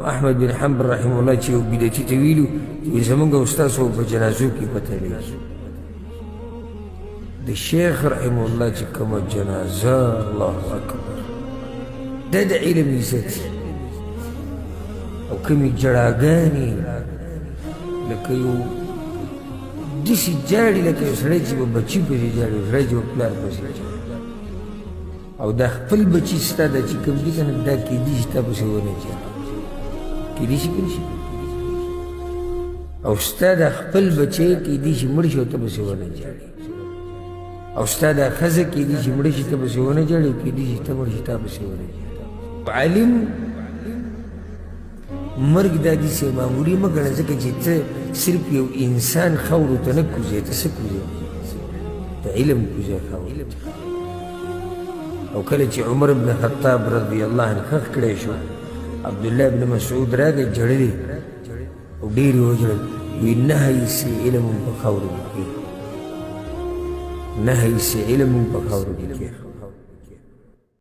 احمد بن حنبل رحمه الله چې یو بدعتي ته ویلو چې زمونږ استاد صاحب په جنازو کې پته لګي د شیخ رحمه الله چې کومه جنازه الله اکبر دا د علم عزت او کومې جړاګانې لکه یو داسې جاړي لکه یو سړی چې به بچي پسې جاړي یو سړی چې به پلار پسې جاړي او دا خپل بچي ستا دا چې کوم دي که نه دا کیدي شي تا پسې ونه جاړي کیدی شي که نه شي او ستا دا خپل بچی کیدی شي مړ شي او ته پسې ونه جاړي او ستا دا ښځه کیدی شي مړه شي ته پسې ونه جاړي او کیدی شي ته مړ شي تا پسې ونه جاړي عالم مرګ دا داسې معمولي مه ګڼه ځکه چې ته صرف یو انسان خاورو ته نه کوزې ته څه کوزې د علم کوزې خاورو او کله چې عمر بن خطاب رضی الله عنه ښخ کړی شو عبدالله بن مسعود راغی جړلې او ډېر یې وژړل وی نهی سي علم په خاورو کې نهی سي علم په خاورو کې